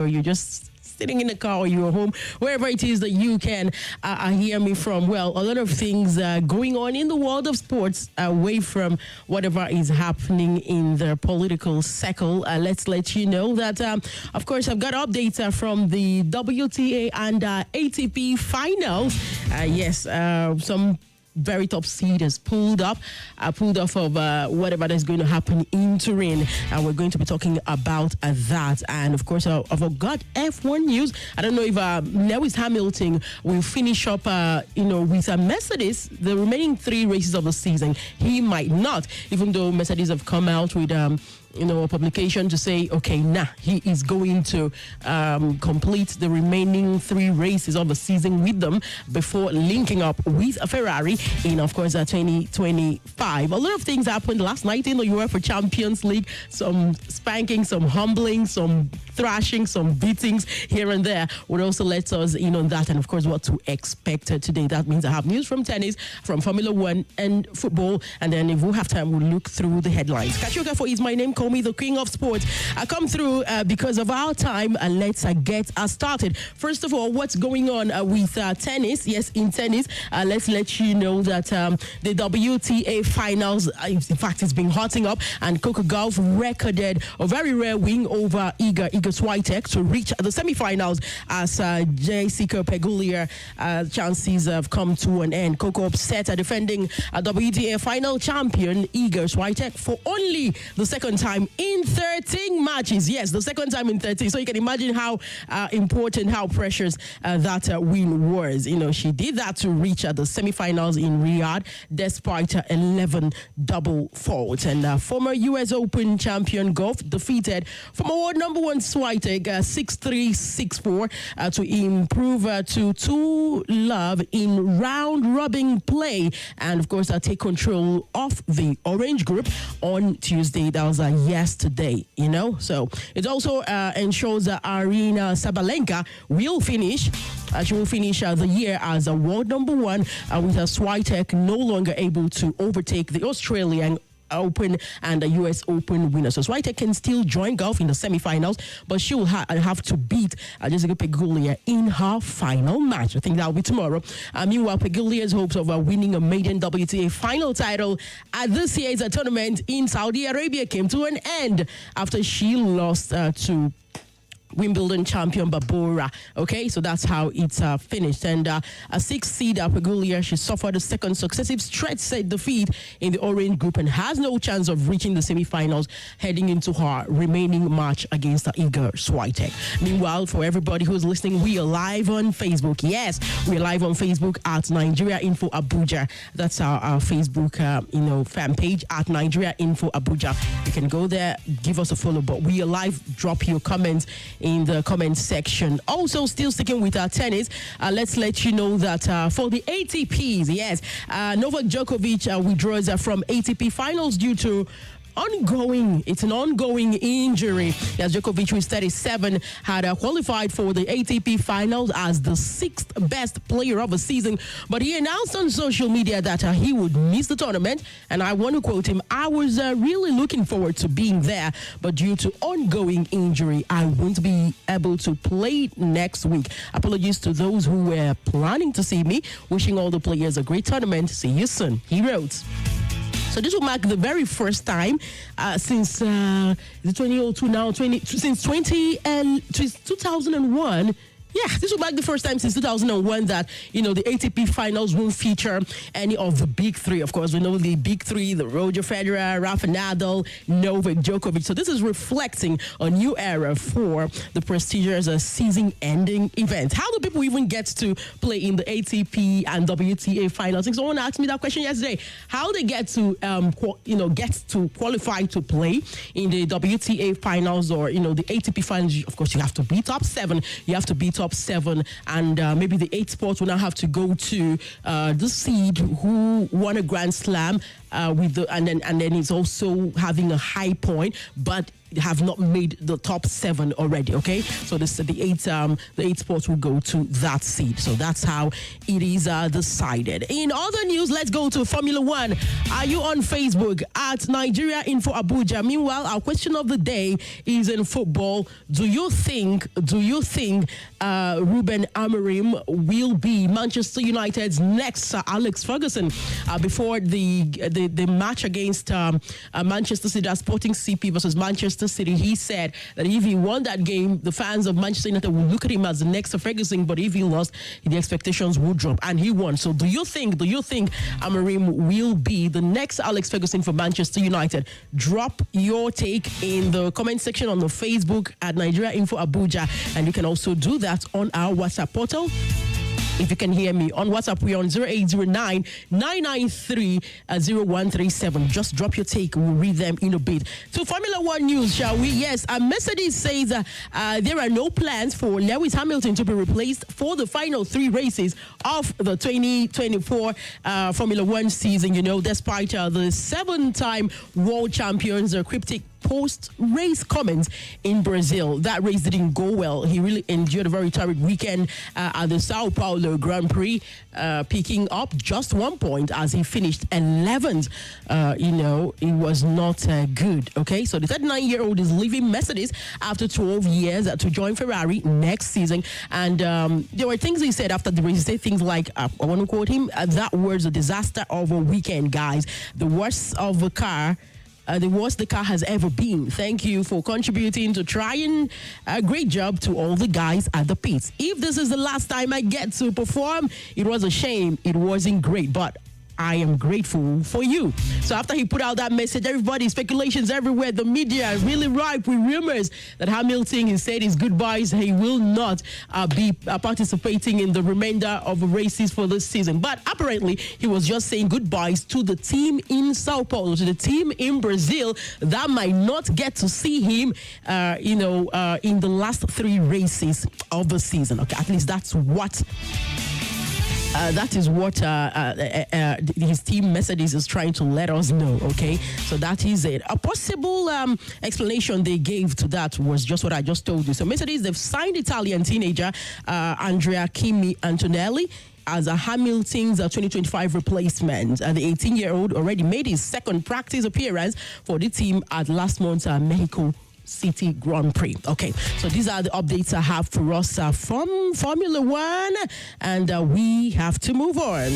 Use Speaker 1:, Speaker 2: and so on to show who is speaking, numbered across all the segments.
Speaker 1: or you're just sitting in the car or you're home, wherever it is that you can hear me from. Well, a lot of things going on in the world of sports away from whatever is happening in the political circle. Let's let you know that, of course, I've got updates from the WTA and ATP finals. Yes, some very top seeders pulled off of whatever that's going to happen in Turin, and we're going to be talking about that. And of course, I've got F1 news. I don't know if Lewis Hamilton will finish up with Mercedes the remaining 3 races of the season. He might not, even though Mercedes have come out with a publication to say, he is going to complete the remaining 3 races of the season with them before linking up with a Ferrari in, of course, 2025. A lot of things happened last night in the UEFA Champions League. Some spanking, some humbling, some thrashing, some beatings here and there. Would also let us in on that, and of course, what to expect today. That means I have news from tennis, from Formula One, and football. And then if we have time, we'll look through the headlines. Kachi is my name. Call me the king of sports. I come through because of our time. Let's get us started. First of all, what's going on with tennis? Yes, in tennis, let's let you know that the WTA finals, in fact, it's been hotting up, and Coco Gauff recorded a very rare win over Iga Swiatek to reach the semifinals as Jessica Pegula chances have come to an end. Coco upset a defending WTA final champion Iga Swiatek for only the second time in 13 matches. Yes, the second time in 13. So you can imagine how important, how precious that win was. She did that to reach the semifinals in Riyadh despite 11 double faults. And former U.S. Open champion Gauff defeated former world number 1 Swiatek 6-3, 6-4 to improve to 2-love in round-robin play, and of course take control of the Orange Group on Tuesday. That was yesterday, So it also ensures that Arina Sabalenka will finish. She will finish the year as a world number 1 with Swiatek no longer able to overtake the Australian Open and the US Open winner. So Swiatek can still join Gauff in the semifinals, but she will have to beat Jessica Pegula in her final match. I think that will be tomorrow. Meanwhile, Pegulia's hopes of winning a maiden WTA final title at this year's tournament in Saudi Arabia came to an end after she lost to Wimbledon champion Barbora. Okay, so that's how it's finished. And a 6th seed Pegula, she suffered a second successive stretch set defeat in the Orange Group and has no chance of reaching the semifinals heading into her remaining match against Iga Swiatek. Meanwhile, for everybody who's listening, we are live on Facebook. Yes, we're live on Facebook at Nigeria Info Abuja. That's our Facebook fan page at Nigeria Info Abuja. You can go there, give us a follow, but we are live. Drop your comments in the comment section. Also, still sticking with our tennis, let's let you know that for the ATPs, yes, Novak Djokovic withdraws from ATP finals due to an ongoing injury. As Djokovic, who is 37, had qualified for the ATP finals as the 6th best player of the season, but he announced on social media that he would miss the tournament, and I want to quote him, "I was really looking forward to being there, but due to ongoing injury, I won't be able to play next week. Apologies to those who were planning to see me. Wishing all the players a great tournament. See you soon," he wrote. So this will mark the very first time since 2002 now, since 2001. Yeah, this will mark the first time since 2001 that, the ATP finals won't feature any of the big 3. Of course, we know the big 3, the Roger Federer, Rafa Nadal, Novak Djokovic. So this is reflecting a new era for the prestigious season-ending event. How do people even get to play in the ATP and WTA finals? I think someone asked me that question yesterday. How they get to, qualify to play in the WTA finals or, the ATP finals. Of course, you have to be top 7. You have to be top 7, and maybe the 8 spots will now have to go to the seed who won a Grand Slam and then it's also having a high point, but have not made the top 7 already. Okay, so the eight spots will go to that seed. So that's how it is decided. In other news, let's go to Formula One. Are you on Facebook at Nigeria Info Abuja? Meanwhile, our question of the day is in football. Do you think Ruben Amorim will be Manchester United's next Sir Alex Ferguson? Before the match against Manchester City, Sporting CP versus Manchester City, he said that if he won that game, the fans of Manchester United will look at him as the next Ferguson, but if he lost, the expectations would drop, and he won. So do you think Amorim will be the next Alex Ferguson for Manchester United? Drop your take in the comment section on the Facebook at Nigeria Info Abuja, and you can also do that on our WhatsApp portal. If you can hear me on WhatsApp, we're on 0809-993-0137. Just drop your take. We'll read them in a bit. To Formula One news, shall we? Yes, Mercedes says there are no plans for Lewis Hamilton to be replaced for the final 3 races of the 2024 Formula One season. You know, despite the 7-time world champions' cryptic post-race comments in Brazil. That race didn't go well. He really endured a very torrid weekend at the Sao Paulo Grand Prix, picking up just 1 point as he finished 11th. It was not good. Okay, so the 39-year-old is leaving Mercedes after 12 years to join Ferrari next season. And there were things he said after the race. He said things like, I want to quote him, that was a disaster of a weekend, guys. The worst the car has ever been. Thank you for contributing to trying a great job to all the guys at the pits. If this is the last time I get to perform, it was a shame. It wasn't great, but I am grateful for you. So after he put out that message, everybody, speculations everywhere, the media really ripe with rumors that Hamilton, he said his goodbyes. He will not be participating in the remainder of the races for this season. But apparently, he was just saying goodbyes to the team in Sao Paulo, to the team in Brazil that might not get to see him, in the last 3 races of the season. Okay, at least that's what. That is what his team Mercedes is trying to let us know, okay? So that is it. A possible explanation they gave to that was just what I just told you. So Mercedes, they've signed Italian teenager Andrea Kimi Antonelli as a Hamilton's 2025 replacement. The 18-year-old already made his second practice appearance for the team at last month's Mexico City Grand Prix. Okay, so these are the updates I have for us from Formula One, and we have to move on.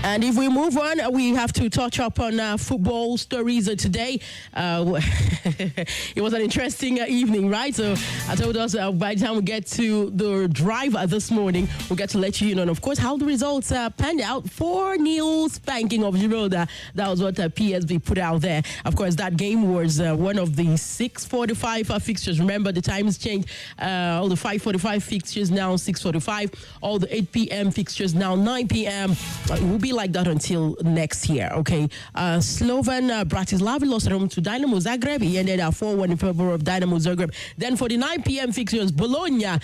Speaker 1: And if we move on, we have to touch up on football stories today. It was an interesting evening, right? So I told us by the time we get to the drive this morning, we'll get to let you know, and of course, how the results panned out. 4-0 spanking of Girona. That was what PSV put out there. Of course, that game was one of the 6:45 fixtures. Remember, the times changed. All the 5:45 fixtures now 6:45. All the 8 p.m. fixtures now 9 p.m. It will be like that until next year, okay? Slovan Bratislava lost at home to Dynamo Zagreb. He ended at 4-1 in favor of Dynamo Zagreb. Then for the 9 p.m. fixtures, Bologna,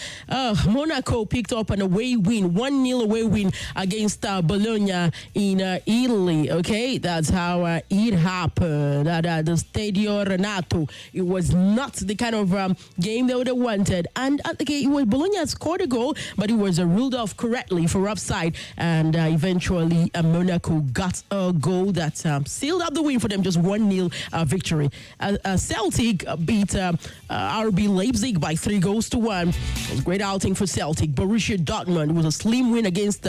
Speaker 1: Monaco picked up an away win, 1-0 away win against Bologna in Italy, okay? That's how it happened at the Stadio Renato. It was not the kind of game they would have wanted. And okay, it was Bologna scored a goal, but it was ruled off correctly for offside, and eventually Monaco got a goal that sealed up the win for them, just 1-0 victory. Celtic beat RB Leipzig by 3-1. It was a great outing for Celtic. Borussia Dortmund was a slim win against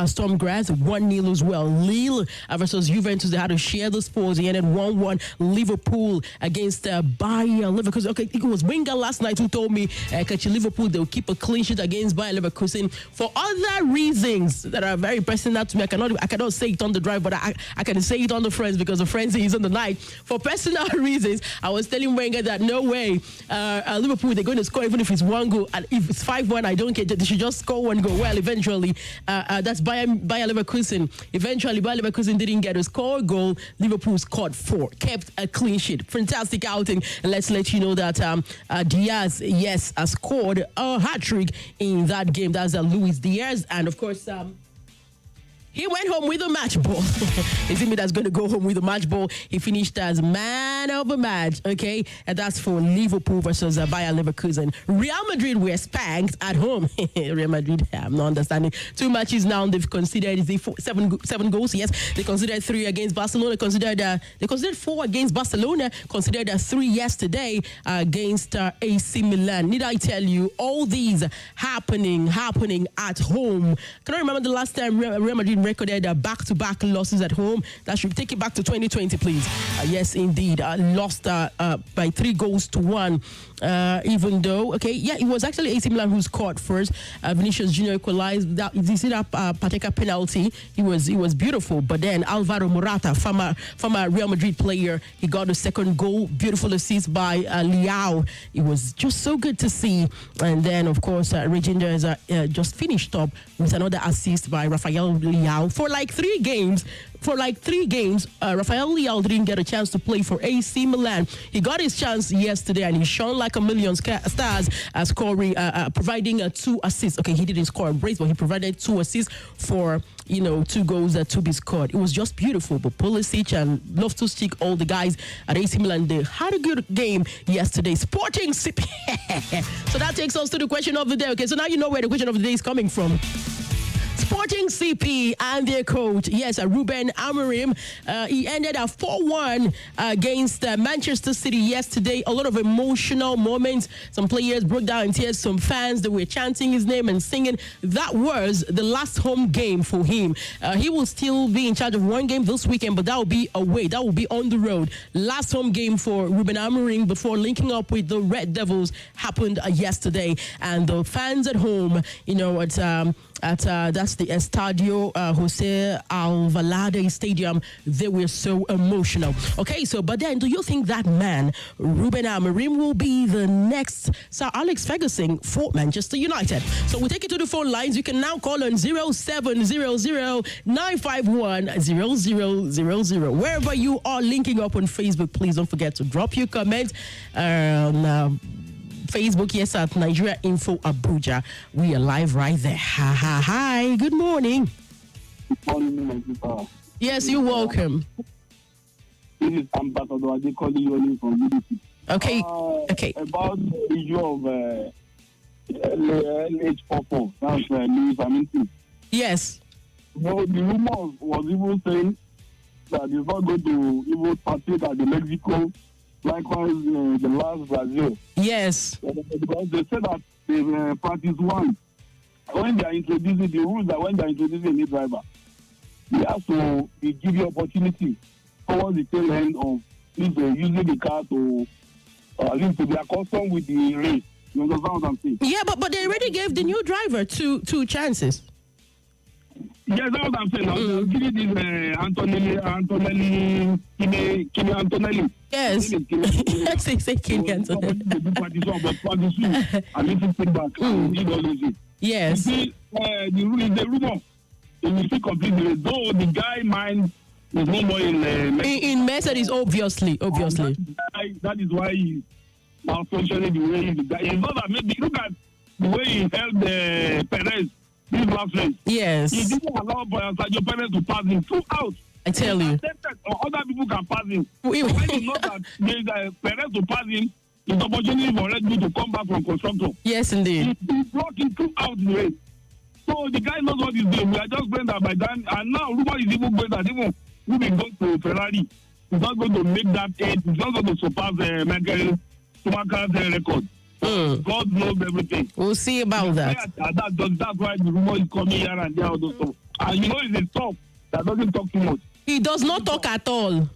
Speaker 1: Storm Graz, 1-0 as well. Lille versus Juventus, they had to share the spoils. They ended 1-1. Liverpool against Bayer Leverkusen. Okay, it was Wenger last night who told me Kachi, Liverpool, they'll keep a clean sheet against Bayer Leverkusen for other reasons that are very personal to me. I cannot say it on the drive, but I can say it on the friends because the frenzy is on the night. For personal reasons, I was telling Wenger that no way, Liverpool, they're going to score even if it's 1 goal. And if it's 5-1, I don't care. They should just score 1 goal. Well, eventually, that's Bayer Leverkusen. Eventually, Bayer Leverkusen didn't get a score goal. Liverpool scored 4, kept a clean sheet. Fantastic outing. And let's let you know that Diaz, yes, scored a hat-trick in that game. That's Luis Diaz. And, of course, he went home with a match ball. Is it me that's going to go home with a match ball? He finished as man of the match, okay? And that's for Liverpool versus Bayer Leverkusen. Real Madrid were spanked at home. Real Madrid, I'm not understanding. 2 matches now, they've considered seven goals. Yes, they considered 3 against Barcelona. They considered 4 against Barcelona. Considered 3 yesterday against AC Milan. Need I tell you, all these happening at home. Can I remember the last time Real Madrid recorded back-to-back losses at home? That should take it back to 2020, please. Yes, indeed. Lost by 3 goals to 1. Even though, okay, yeah, it was actually AC Milan who scored first. Vinicius Junior equalized. You see that Pateka penalty? It was beautiful. But then Alvaro Morata, former Real Madrid player, he got the second goal. Beautiful assist by Leao. It was just so good to see. And then, of course, Reginders just finished up with another assist by Rafael Leao. For like 3 games, Rafael Leao didn't get a chance to play for AC Milan. He got his chance yesterday, and he shone like a million stars, scoring, providing 2 assists. Okay, he didn't score a brace, but he provided 2 assists for 2 goals to be scored. It was just beautiful. But Pulisic and Loftus-Cheek, all the guys at AC Milan, they had a good game yesterday. Sporting CP. So that takes us to the question of the day. Okay, so now you know where the question of the day is coming from. Sporting CP and their coach, yes, Ruben Amorim, he ended a 4-1 against Manchester City yesterday. A lot of emotional moments. Some players broke down in tears. Some fans, they were chanting his name and singing. That was the last home game for him. He will still be in charge of 1 game this weekend, but that will be away. That will be on the road. Last home game for Ruben Amorim before linking up with the Red Devils happened yesterday. And the fans at home, that's the Estadio Jose Alvalade Stadium. They were so emotional. Okay, so but then do you think that man, Ruben Amorim, will be the next Sir Alex Ferguson for Manchester United? So we'll take it to the phone lines. You can now call on 0700-951-0000. Wherever you are linking up on Facebook, please don't forget to drop your comments. Facebook, yes, at Nigeria Info Abuja. We are live right there. Hi. Good morning.
Speaker 2: Good morning, my sister.
Speaker 1: Yes, you're welcome.
Speaker 2: This is Ambassador Adekoli Yoli from UDP.
Speaker 1: Okay.
Speaker 2: About the issue of LH44, that's Lewis Hamilton.
Speaker 1: Yes.
Speaker 2: Well, the rumor was even saying that he's not going to even partake at the Mexico. Likewise, the last Brazil.
Speaker 1: Yes.
Speaker 2: Because they said that they practice one. When they are introducing the rules, that when they are introducing a new driver, they have to give you opportunity towards the tail end of using the car to at least to be accustomed with the race. You understand what I'm saying?
Speaker 1: Yeah, but they already gave the new driver two chances.
Speaker 2: Yes, that's what I'm saying. I'm giving this Antonelli.
Speaker 1: Yes. Say Kimi Antonelli. Yes.
Speaker 2: You see, the rule is the rumor. If you see completely, though the guy mind is no more in
Speaker 1: Mercedes, obviously.
Speaker 2: That is why he's malfunctioning the way he's. It's not that maybe look at the way he held Perez. This last race.
Speaker 1: Yes.
Speaker 2: He didn't allow your parents to pass him throughout.
Speaker 1: I tell you.
Speaker 2: Or other people can pass him. When you know that there's parents to pass him, it's opportunity for Red Bull to come back from constructor.
Speaker 1: Yes, indeed.
Speaker 2: He's blocking throughout the race. So the guy knows what he's doing. We are just going that by then. And now Ruben is even going that even Ruben goes to Ferrari. He's not going to make that 8. He's not going to surpass Michael Schumacher's record. God knows everything.
Speaker 1: We'll see about that.
Speaker 2: That's why the rumor is coming here and there. And it's a talk that doesn't talk too much.
Speaker 1: He does not talk at all.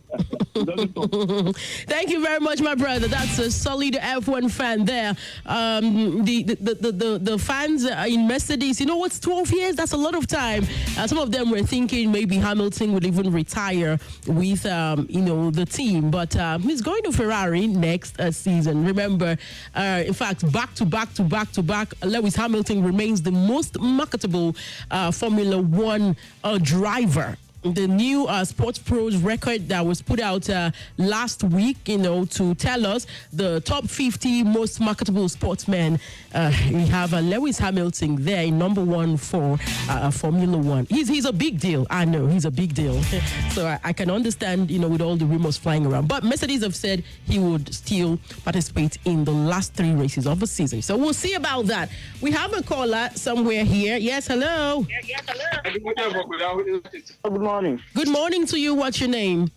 Speaker 1: Thank you very much, my brother. That's a solid F1 fan there. The fans in Mercedes, you know what's 12 years? That's a lot of time. Some of them were thinking maybe Hamilton would even retire with, the team. But he's going to Ferrari next season. Remember, in fact, back to back, Lewis Hamilton remains the most marketable Formula One driver. The new Sports Pros record that was put out last week, to tell us the top 50 most marketable sportsmen. We have Lewis Hamilton there in number 1 for Formula One. He's a big deal. I know he's a big deal. So I can understand, with all the rumors flying around. But Mercedes have said he would still participate in the last 3 races of the season. So we'll see about that. We have a caller somewhere here. Yes, hello.
Speaker 3: Good morning.
Speaker 1: Good morning to you. What's your name?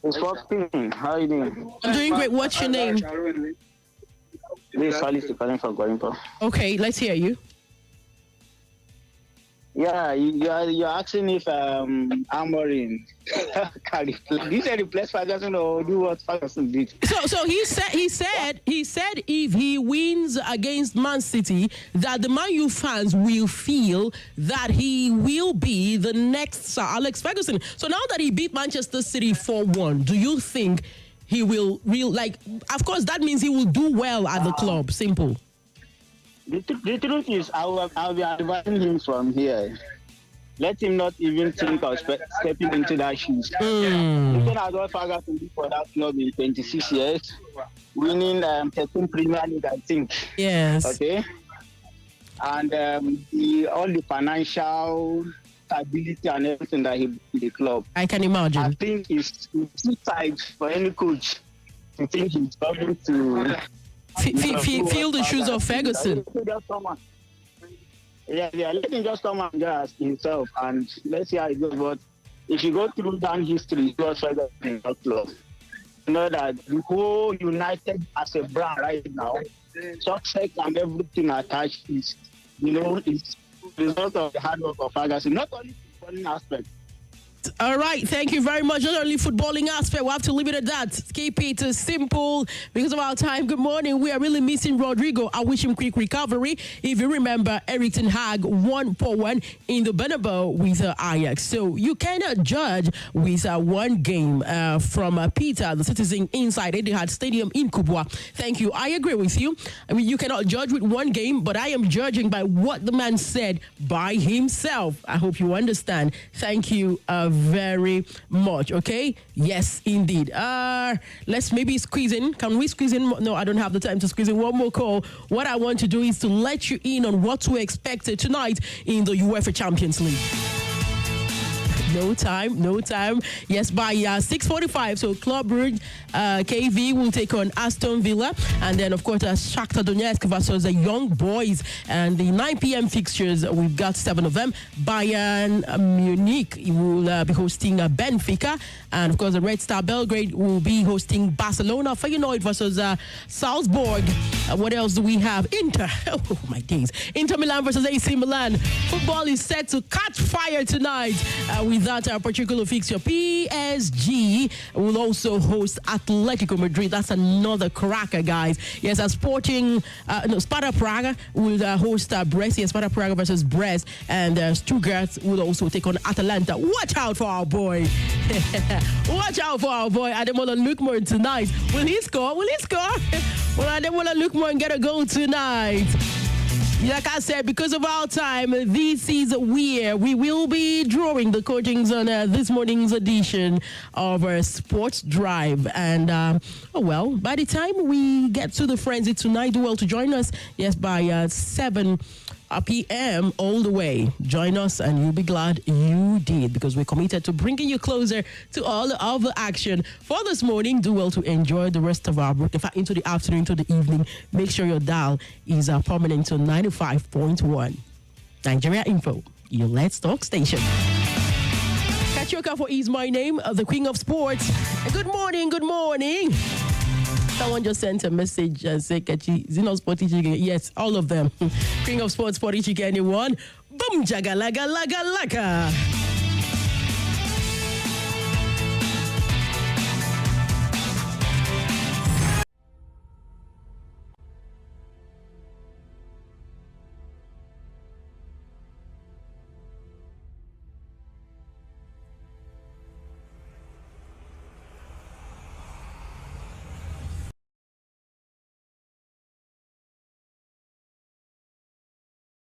Speaker 3: It's Robin. How are you doing?
Speaker 1: I'm doing great. What's your name?
Speaker 3: This is Alice calling from Guarimpa.
Speaker 1: Okay, let's hear you.
Speaker 3: Yeah, you're asking if Amorim can replace Ferguson or do what Ferguson did.
Speaker 1: So he said if he wins against Man City, that the ManU fans will feel that he will be the next Sir Alex Ferguson. So now that he beat Manchester City 4-1, do you think he will of course that means he will do well at the club? Simple.
Speaker 3: The truth is, I'll be advising him from here. Let him not even think of stepping into that shoes. Looking at what Ferguson did for that club in 26 years, winning 13 Premier League, I think.
Speaker 1: Yes.
Speaker 3: Okay. And all the financial stability and everything that he did in the club.
Speaker 1: I can imagine.
Speaker 3: I think it's too tight for any coach to think he's going to
Speaker 1: feel the shoes of Ferguson.
Speaker 3: Yeah, let him just come and just himself and let's see how it goes. But if you go through down history, it was Ferguson in that club. You know that the whole United as a brand right now, success and everything attached is, it's the result of the hard work of Ferguson, not only the footballing aspect.
Speaker 1: All right, thank you very much. Not only footballing aspect, we'll have to leave it at that. Keep it simple because of our time. Good morning. We are really missing Rodrigo. I wish him quick recovery. If you remember, Erik ten Hag 1-1 in the Bernabeu with Ajax. So you cannot judge with one game from Peter, the citizen inside Etihad Stadium in Kubwa. Thank you. I agree with you. I mean, you cannot judge with one game, but I am judging by what the man said by himself. I hope you understand. Thank you very much. Okay, yes indeed. Let's maybe squeeze in. Can we squeeze in? No, I don't have the time to squeeze in one more call. What I want to do is to let you in on what to expect tonight in the UEFA Champions League. No time. Yes, by 6:45. So Club Brugge, KV will take on Aston Villa. And then, of course, Shakhtar Donetsk versus the Young Boys. And the 9 p.m. fixtures, we've got 7 of them. Bayern Munich will be hosting Benfica. And, of course, the Red Star Belgrade will be hosting Barcelona. Feyenoord versus Salzburg. What else do we have? Inter. Oh, my days. Inter Milan versus AC Milan. Football is set to catch fire tonight with that particular fixture. PSG will also host Atletico Madrid. That's another cracker, guys. Yes, Sparta Praga will host Brest. Yes, Sparta Praga versus Brest. And Stuttgart will also take on Atalanta. Watch out for our boy. Watch out for our boy, Ademola Lookman tonight. Will he score? Will Ademola Lookman get a goal tonight? Like I said, because of our time, this is where we will be drawing the coachings on this morning's edition of our Sports Drive. And, by the time we get to the frenzy tonight, do well to join us, yes, by 7 p.m. all the way. Join us and you'll be glad you did because we're committed to bringing you closer to all of the action. For this morning, do well to enjoy the rest of our break. In fact, into the afternoon, into the evening, make sure your dial is permanent to 95.1. Nigeria Info, your Let's Talk station. Kachi is my name, the Queen of Sports. Good morning. Someone just sent a message and said, Kachi, is it not Sporty Chicken? Yes, all of them. King of Sports, Sporty Chicken, anyone? Boom, jaga, laga, laga, laga.